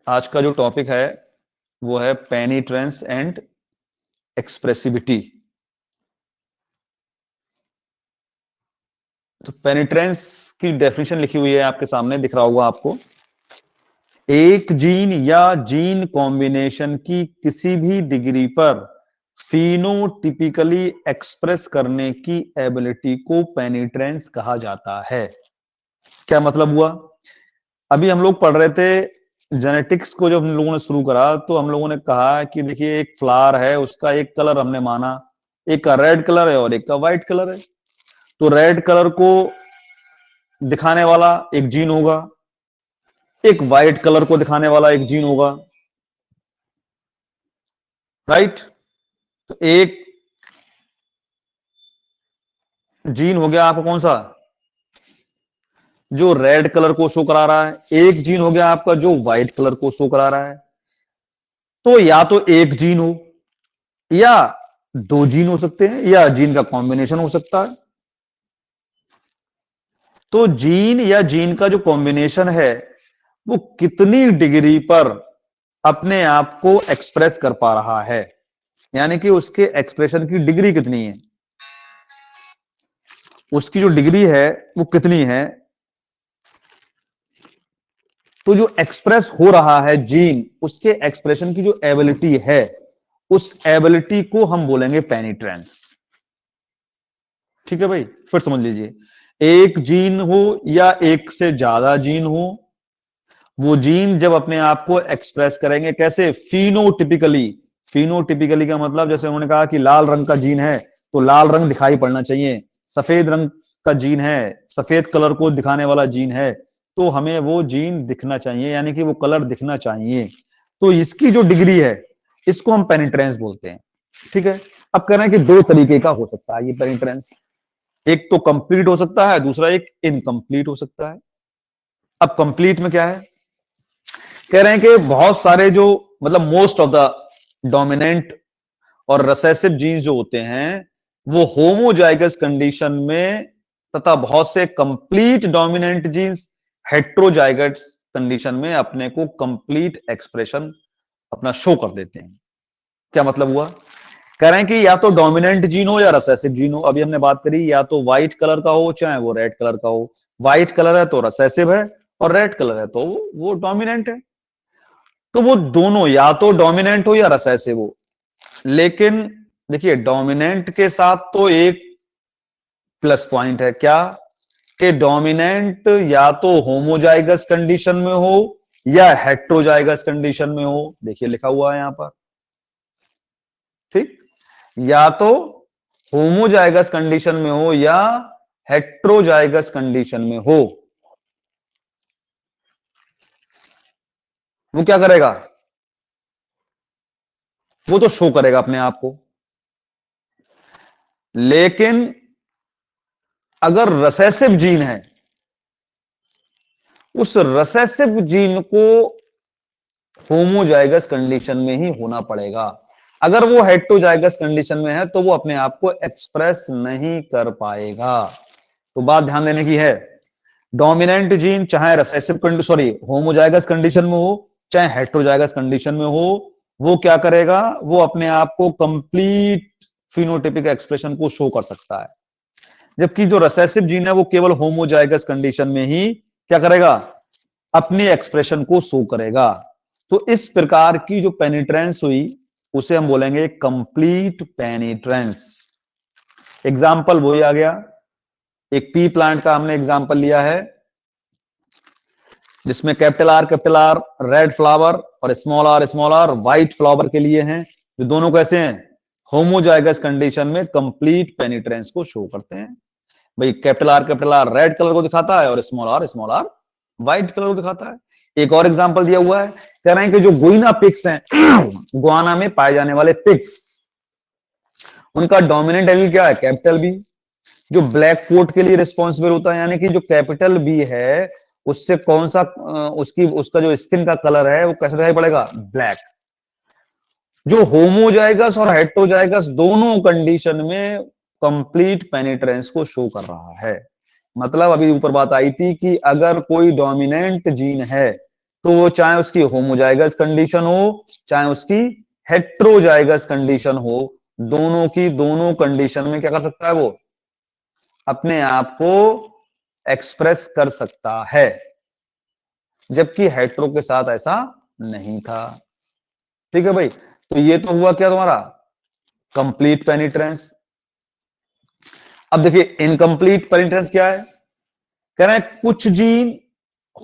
आज का जो टॉपिक है वो है पेनिट्रेंस एंड एक्सप्रेसिविटी। तो पेनिट्रेंस की डेफिनेशन लिखी हुई है, आपके सामने दिख रहा होगा आपको। एक जीन या जीन कॉम्बिनेशन की किसी भी डिग्री पर फिनोटिपिकली एक्सप्रेस करने की एबिलिटी को पेनिट्रेंस कहा जाता है। क्या मतलब हुआ? अभी हम लोग पढ़ रहे थे जेनेटिक्स को, जब हम लोगों ने शुरू करा तो हम लोगों ने कहा कि देखिए एक फ्लावर है, उसका एक कलर हमने माना, एक का रेड कलर है और एक का व्हाइट कलर है। तो रेड कलर को दिखाने वाला एक जीन होगा, एक व्हाइट कलर को दिखाने वाला एक जीन होगा, राइट। तो एक जीन हो गया आपको कौन सा, जो रेड कलर को शो करा रहा है, एक जीन हो गया आपका जो व्हाइट कलर को शो करा रहा है। तो या तो एक जीन हो या दो जीन हो सकते हैं या जीन का कॉम्बिनेशन हो सकता है। तो जीन या जीन का जो कॉम्बिनेशन है वो कितनी डिग्री पर अपने आप को एक्सप्रेस कर पा रहा है, यानी कि उसके एक्सप्रेशन की डिग्री कितनी है, उसकी जो डिग्री है वो कितनी है। तो जो एक्सप्रेस हो रहा है जीन, उसके एक्सप्रेशन की जो एबिलिटी है, उस एबिलिटी को हम बोलेंगे पेनिट्रेंस। ठीक है भाई, फिर समझ लीजिए, एक जीन हो या एक से ज्यादा जीन हो, वो जीन जब अपने आप को एक्सप्रेस करेंगे कैसे, फिनोटिपिकली। फिनोटिपिकली का मतलब, जैसे उन्होंने कहा कि लाल रंग का जीन है तो लाल रंग दिखाई पड़ना चाहिए, सफेद रंग का जीन है, सफेद कलर को दिखाने वाला जीन है, तो हमें वो जीन दिखना चाहिए, यानी कि वो कलर दिखना चाहिए। तो इसकी जो डिग्री है इसको हम पेनिट्रेंस बोलते हैं। ठीक है। अब कह रहे हैं कि दो तरीके का हो सकता है ये पेनिट्रेंस, एक तो कंप्लीट हो सकता है, दूसरा एक इनकम्प्लीट हो सकता है। अब कंप्लीट में क्या है, कह रहे हैं कि बहुत सारे जो, मतलब मोस्ट ऑफ द डोमिनेंट और रिसेसिव जीन्स जो होते हैं वो होमोजाइगस कंडीशन में, तथा बहुत से complete dominant genes heterozygous condition में अपने को कंप्लीट एक्सप्रेशन अपना शो कर देते हैं। क्या मतलब हुआ, कह रहे हैं कि या तो डोमिनेंट जीन हो या रिसेसिव जीन हो। अभी हमने बात करी, या तो व्हाइट कलर का हो चाहे वो रेड कलर का हो। व्हाइट कलर है तो रिसेसिव है और रेड कलर है तो वो डोमिनेंट है। तो वो दोनों या तो डोमिनेंट हो या रिसेसिव हो। लेकिन देखिए, डोमिनेंट के साथ तो एक प्लस पॉइंट है, क्या, कि डोमिनेंट या तो होमोजाइगस कंडीशन में हो या हेट्रोजाइगस कंडीशन में हो। देखिए लिखा हुआ है यहां पर, ठीक, या तो होमोजाइगस कंडीशन में हो या हेट्रोजाइगस कंडीशन में हो। वो क्या करेगा, वो तो शो करेगा अपने आप को। लेकिन अगर रिसेसिव जीन है, उस रिसेसिव जीन को होमोजाइगस कंडीशन में ही होना पड़ेगा। अगर वो हेट्रोजाइगस कंडीशन में है तो वो अपने आप को एक्सप्रेस नहीं कर पाएगा। तो बात ध्यान देने की है, डोमिनेंट जीन चाहे रिसेसिव सॉरी होमोजाइगस कंडीशन में हो चाहे हेट्रोजाइगस कंडीशन में हो, वो क्या करेगा, वो अपने आप को कंप्लीट फिनोटिपिक एक्सप्रेशन को शो कर सकता है। जबकि जो रिसेसिव जीन है वो केवल होमोजाइगस कंडीशन में ही क्या करेगा, अपने एक्सप्रेशन को शो करेगा। तो इस प्रकार की जो पेनिट्रेंस हुई उसे हम बोलेंगे कंप्लीट पेनिट्रेंस। एग्जाम्पल वही आ गया, एक पी प्लांट का हमने एग्जाम्पल लिया है जिसमें कैपिटल आर रेड फ्लावर और स्मॉल आर व्हाइट फ्लावर के लिए हैं, जो दोनों कैसे हैं, होमोजाइगस कंडीशन में कंप्लीट पेनिट्रेंस को शो करते हैं। भाई कैपिटल आर रेड कलर को दिखाता है और स्मॉल आर व्हाइट कलर को दिखाता है। एक और एग्जांपल दिया हुआ है, कह रहे हैं कि जो गुइना पिग्स हैं गुआना में पाए जाने वाले पिग्स, उनका डोमिनेंट एलील क्या है, कैपिटल बी, जो ब्लैक कोट के लिए रिस्पॉन्सिबल होता है। यानी कि जो कैपिटल बी है उससे कौन सा उसका जो स्किन का कलर है वो कैसे दिखाई पड़ेगा, ब्लैक। जो होमोजाइगस और हेट्रोजाइगस दोनों कंडीशन में कंप्लीट पेनिट्रेंस को शो कर रहा है। मतलब अभी ऊपर बात आई थी कि अगर कोई डोमिनेंट जीन है तो वो चाहे उसकी होमोजाइगस कंडीशन हो चाहे उसकी हेट्रोजाइगस कंडीशन हो, दोनों की दोनों कंडीशन में क्या कर सकता है, वो अपने आप को एक्सप्रेस कर सकता है, जबकि हेट्रो के साथ ऐसा नहीं था। ठीक है भाई, तो ये तो हुआ क्या तुम्हारा कंप्लीट पेनिट्रेंस। अब देखिए इनकम्प्लीट पेनिट्रेंस क्या है, कह रहे हैं कुछ जीन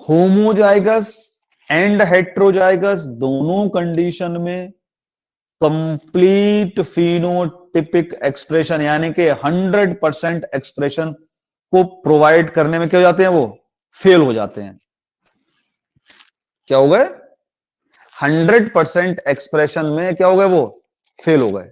होमोजाइगस एंड हेट्रोजाइगस दोनों कंडीशन में कंप्लीट फिनोटिपिक एक्सप्रेशन यानी कि 100% एक्सप्रेशन को प्रोवाइड करने में क्या हो जाते हैं, वो फेल हो जाते हैं। क्या हो गए, 100% एक्सप्रेशन में क्या हो गए, वो फेल हो गए।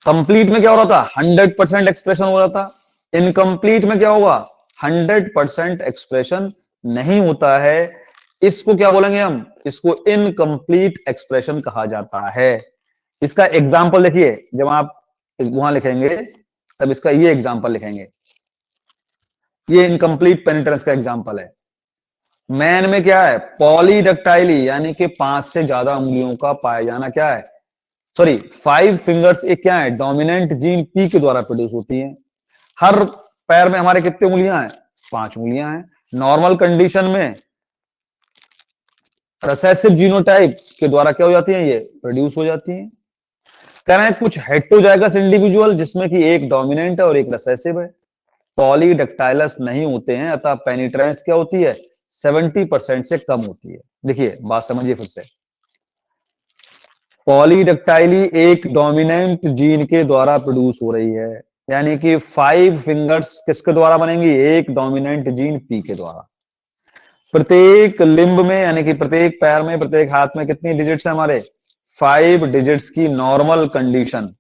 कंप्लीट में क्या हो रहा था, 100% एक्सप्रेशन हो रहा था। इनकम्प्लीट में क्या होगा, 100% एक्सप्रेशन नहीं होता है। इसको क्या बोलेंगे हम, इसको इनकम्प्लीट एक्सप्रेशन कहा जाता है। इसका एग्जाम्पल देखिए, जब आप वहां लिखेंगे तब इसका ये एग्जाम्पल लिखेंगे। ये इनकम्प्लीट पेनिट्रेंस का एग्जाम्पल है। मैन में क्या है, पॉलीडक्टाइली यानी कि 5 से ज्यादा उंगलियों का पाया जाना क्या है, सॉरी 5 फिंगर्स एक क्या है, डोमिनेंट जीन पी के द्वारा प्रोड्यूस होती है। हर पैर में हमारे कितने उंगलियां हैं, 5 उंगलियां हैं। नॉर्मल कंडीशन में रिसेसिव जीनोटाइप के द्वारा क्या हो जाती है, ये प्रोड्यूस हो जाती है। कह रहे हैं कुछ हेटेरोजाइगस इंडिविजुअल जिसमें कि एक डोमिनेंट है और एक रिसेसिव है, पॉलीडक्टाइलस नहीं होते हैं, अतः पेनिट्रेंस क्या होती है, 70% से कम होती है। देखिए बात समझिए फिर से, पॉलीडक्टाइली एक डोमिनेंट जीन के द्वारा प्रोड्यूस हो रही है, यानी कि 5 फिंगर्स किसके द्वारा बनेंगी, एक डोमिनेंट जीन पी के द्वारा। प्रत्येक लिंब में यानी कि प्रत्येक पैर में प्रत्येक हाथ में कितनी डिजिट्स है हमारे, 5 डिजिट्स की नॉर्मल कंडीशन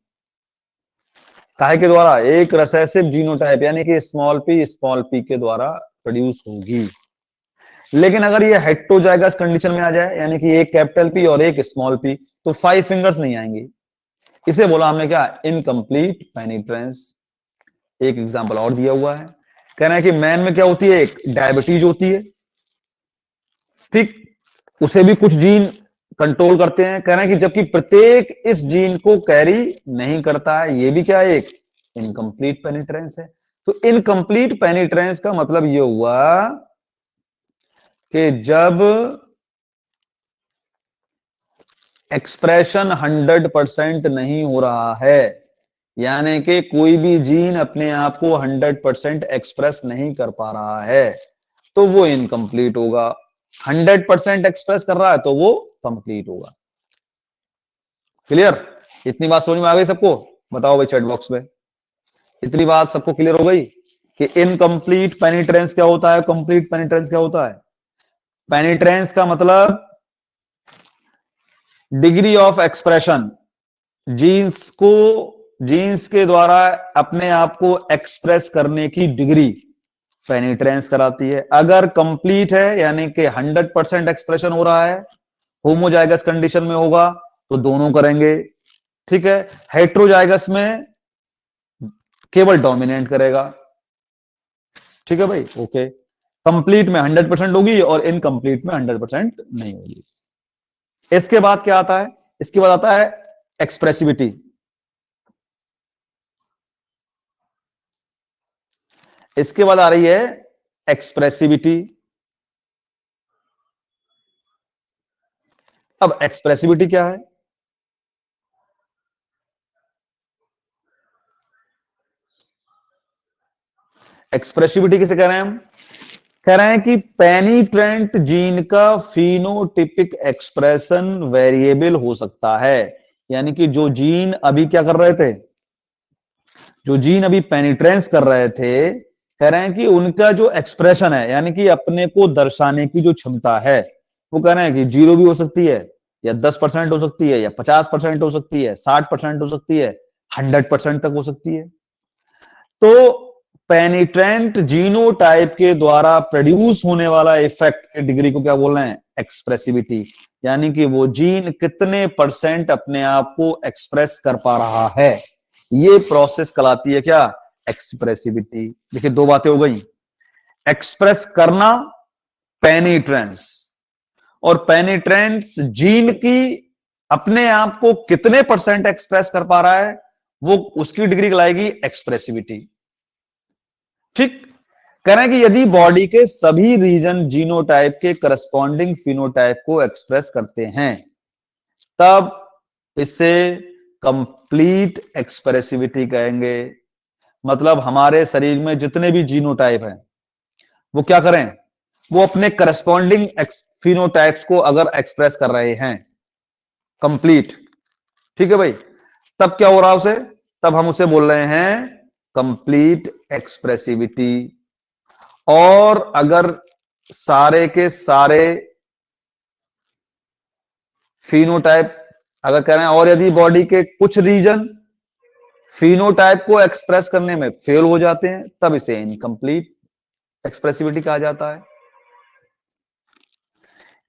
काहे के द्वारा, एक रिसेसिव जीनोटाइप यानी कि स्मॉल पी के द्वारा प्रोड्यूस होगी। लेकिन अगर ये हेटेरोजाइगस कंडीशन में आ जाए यानी कि एक कैपिटल पी और एक स्मॉल पी, तो 5 फिंगर्स नहीं आएंगी। इसे बोला हमने क्या, इनकम्प्लीट पेनिट्रेंस। एक एग्जांपल और दिया हुआ है, कहना है कि मैन में क्या होती है, एक डायबिटीज होती है, ठीक, उसे भी कुछ जीन कंट्रोल करते हैं। कहना है कि जबकि प्रत्येक इस जीन को कैरी नहीं करता है, ये भी क्या है, एक इनकम्प्लीट पेनिट्रेंस है। तो इनकम्प्लीट पेनिट्रेंस का मतलब ये हुआ कि जब एक्सप्रेशन 100% नहीं हो रहा है, यानी कि कोई भी जीन अपने आप को 100% एक्सप्रेस नहीं कर पा रहा है, तो वो इनकम्प्लीट होगा। 100% एक्सप्रेस कर रहा है तो वो कंप्लीट होगा। क्लियर, इतनी बात समझ में आ गई सबको, बताओ भाई चैट बॉक्स में, इतनी बात सबको क्लियर हो गई कि इनकम्प्लीट पेनिट्रेंस क्या होता है, कंप्लीट पेनिट्रेंस क्या होता है। पेनिट्रेंस का मतलब डिग्री ऑफ एक्सप्रेशन, जीन्स को, जीन्स के द्वारा अपने आप को एक्सप्रेस करने की डिग्री पेनिट्रेंस कराती है। अगर कंप्लीट है यानी कि 100% एक्सप्रेशन हो रहा है, होमोजाइगस कंडीशन में होगा तो दोनों करेंगे, ठीक है। हेट्रोजाइगस में केवल डोमिनेंट करेगा, ठीक है भाई, ओके। कंप्लीट में 100% होगी और इनकम्प्लीट में 100% नहीं होगी। इसके बाद क्या आता है, इसके बाद आता है एक्सप्रेसिविटी। इसके बाद आ रही है एक्सप्रेसिविटी। अब एक्सप्रेसिविटी क्या है, एक्सप्रेसिविटी किसे कह रहे हैं हम, कह रहे हैं कि पेनिट्रेंट जीन का फिनोटिपिक एक्सप्रेशन वेरिएबल हो सकता है। यानी कि जो जीन अभी क्या कर रहे थे, जो जीन अभी पेनिट्रेंस कर रहे थे, कह रहे हैं कि उनका जो एक्सप्रेशन है यानी कि अपने को दर्शाने की जो क्षमता है, वो कह रहे हैं कि 0 भी हो सकती है, या 10% हो सकती है, या 50% हो सकती है, 60% हो सकती है, 100% तक हो सकती है। तो पेनिट्रेंट जीनोटाइप के द्वारा प्रोड्यूस होने वाला इफेक्ट की डिग्री को क्या बोल रहे हैं, एक्सप्रेसिविटी। यानी कि वो जीन कितने % अपने आप को एक्सप्रेस कर पा रहा है, ये प्रोसेस कहलाती है क्या, एक्सप्रेसिविटी। देखिए दो बातें हो गई, एक्सप्रेस करना पेनिट्रेंस, और पेनिट्रेंस जीन की अपने आप को कितने परसेंट एक्सप्रेस कर पा रहा है, वो उसकी डिग्री कहलाएगी एक्सप्रेसिविटी। ठीक, कह रहे हैं कि यदि बॉडी के सभी रीजन जीनोटाइप के करस्पॉन्डिंग फिनोटाइप को एक्सप्रेस करते हैं, तब इसे कंप्लीट एक्सप्रेसिविटी कहेंगे। मतलब हमारे शरीर में जितने भी जीनोटाइप हैं वो क्या करें, वो अपने करस्पॉन्डिंग फिनोटाइप्स को अगर एक्सप्रेस कर रहे हैं कंप्लीट, ठीक है भाई, तब क्या हो रहा है उसे, तब हम उसे बोल रहे हैं कंप्लीट एक्सप्रेसिविटी। और अगर सारे के सारे फिनोटाइप अगर कह रहे हैं, और यदि बॉडी के कुछ रीजन फिनोटाइप को एक्सप्रेस करने में फेल हो जाते हैं, तब इसे इनकम्प्लीट एक्सप्रेसिविटी कहा जाता है।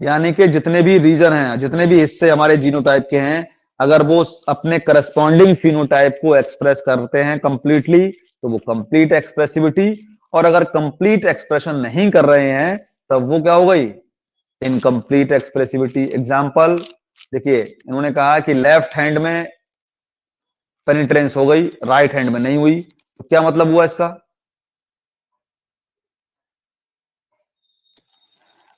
यानी कि जितने भी रीजन हैं, जितने भी हिस्से हमारे जीनोटाइप के हैं, अगर वो अपने करस्पॉन्डिंग फिनोटाइप को एक्सप्रेस करते हैं कंप्लीटली, तो वो कंप्लीट एक्सप्रेसिविटी। और अगर कंप्लीट एक्सप्रेशन नहीं कर रहे हैं, तब वो क्या हो गई, इनकम्प्लीट एक्सप्रेसिविटी। एग्जाम्पल देखिए, इन्होंने कहा कि लेफ्ट हैंड में पेनिट्रेंस हो गई, राइट हैंड में नहीं हुई, तो क्या मतलब हुआ इसका,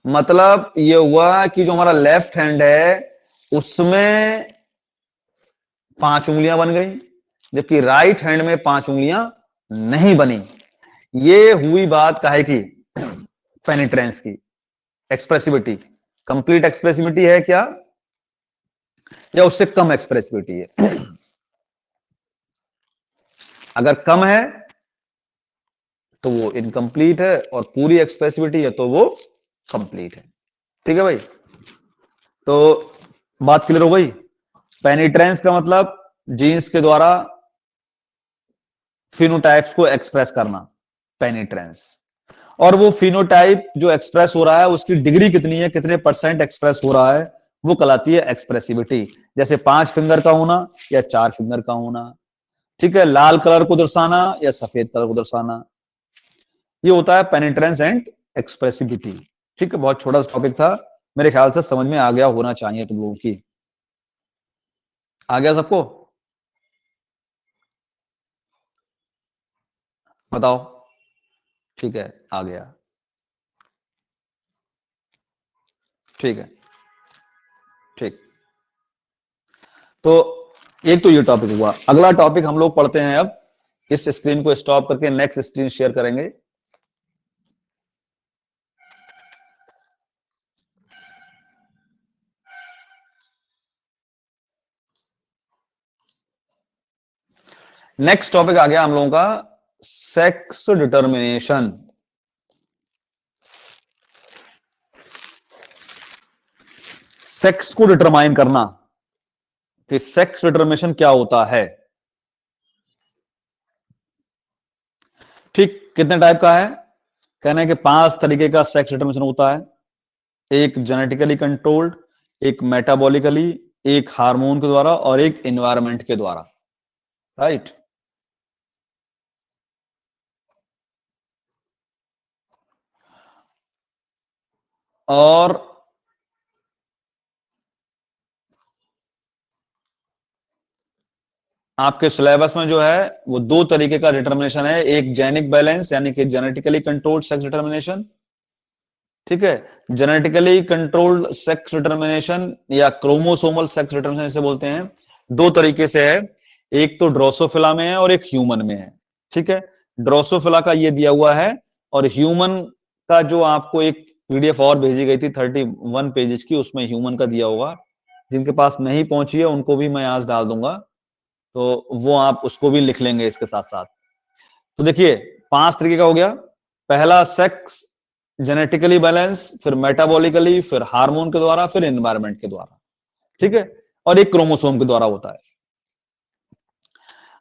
मतलब ये हुआ कि जो हमारा लेफ्ट हैंड है उसमें 5 उंगलियां बन गई, जबकि राइट हैंड में 5 उंगलियां नहीं बनी। ये हुई बात काहे की, पेनिट्रेंस की। एक्सप्रेसिविटी कंप्लीट एक्सप्रेसिविटी है क्या, या उससे कम एक्सप्रेसिविटी है? अगर कम है तो वो इनकम्प्लीट है, और पूरी एक्सप्रेसिविटी है तो वो कंप्लीट है। ठीक है भाई, तो बात क्लियर हो गई। पेनिट्रेंस का मतलब जीन्स के द्वारा फिनोटाइप्स को एक्सप्रेस करना, पेनिट्रेंस। और वो फिनोटाइप जो एक्सप्रेस हो रहा है उसकी डिग्री कितनी है, कितने परसेंट एक्सप्रेस हो रहा है, वो कहलाती है एक्सप्रेसिविटी। जैसे 5 फिंगर का होना या 4 फिंगर का होना, ठीक है, लाल कलर को दर्शाना या सफेद कलर को दर्शाना, ये होता है पेनिट्रेंस एंड एक्सप्रेसिविटी। ठीक है, बहुत छोटा सा टॉपिक था, मेरे ख्याल से समझ में आ गया होना चाहिए तुम लोगों की। आ गया सबको, बताओ। ठीक है, आ गया, ठीक है, ठीक। तो एक तो ये टॉपिक हुआ, अगला टॉपिक हम लोग पढ़ते हैं अब। इस स्क्रीन को स्टॉप करके नेक्स्ट स्क्रीन शेयर करेंगे। नेक्स्ट टॉपिक आ गया हम लोगों का, सेक्स डिटर्मिनेशन। सेक्स को डिटरमाइन करना, कि सेक्स डिटर्मिनेशन क्या होता है। ठीक, कितने टाइप का है, कहने के 5 तरीके का सेक्स डिटर्मिनेशन होता है। एक जेनेटिकली कंट्रोल्ड, एक मेटाबॉलिकली, एक हार्मोन के द्वारा, और एक एनवायरनमेंट के द्वारा। राइट, और आपके सिलेबस में जो है वो 2 तरीके का डिटर्मिनेशन है। एक जेनिक बैलेंस यानी कि जेनेटिकली कंट्रोल्ड सेक्स डिटर्मिनेशन, ठीक है, जेनेटिकली कंट्रोल्ड सेक्स डिटर्मिनेशन या क्रोमोसोमल सेक्स डिटर्मिनेशन इसे बोलते हैं। 2 तरीके से है, एक तो ड्रोसोफिला में है और एक ह्यूमन में है। ठीक है, ड्रोसोफिला का ये दिया हुआ है, और ह्यूमन का जो आपको एक पीडीएफ और भेजी गई थी 31 पेजेस की, उसमें ह्यूमन का दिया होगा। जिनके पास नहीं पहुंची है उनको भी मैं आज डाल दूंगा, तो वो आप उसको भी लिख लेंगे इसके साथ साथ। तो देखिए, 5 तरीके का हो गया। पहला सेक्स जेनेटिकली बैलेंस, फिर मेटाबॉलिकली, फिर हार्मोन के द्वारा, फिर एनवायरनमेंट के द्वारा। ठीक है, और एक क्रोमोसोम के द्वारा होता है।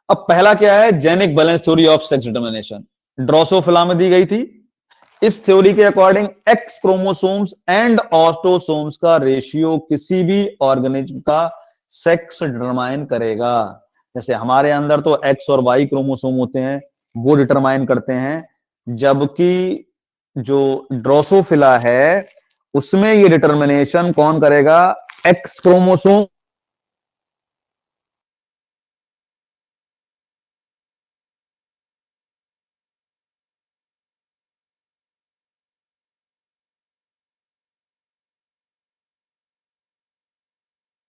अब पहला क्या है, genic balance theory of sex determination, Drosophila में दी गई थी। इस थ्योरी के according X chromosomes and autosomes का रेशियो किसी भी ऑर्गेनिज्म का सेक्स डिटरमाइन करेगा। जैसे हमारे अंदर तो एक्स और वाई क्रोमोसोम होते हैं, वो डिटरमाइन करते हैं, जबकि जो ड्रोसोफिला है उसमें ये डिटर्मिनेशन कौन करेगा? X chromosome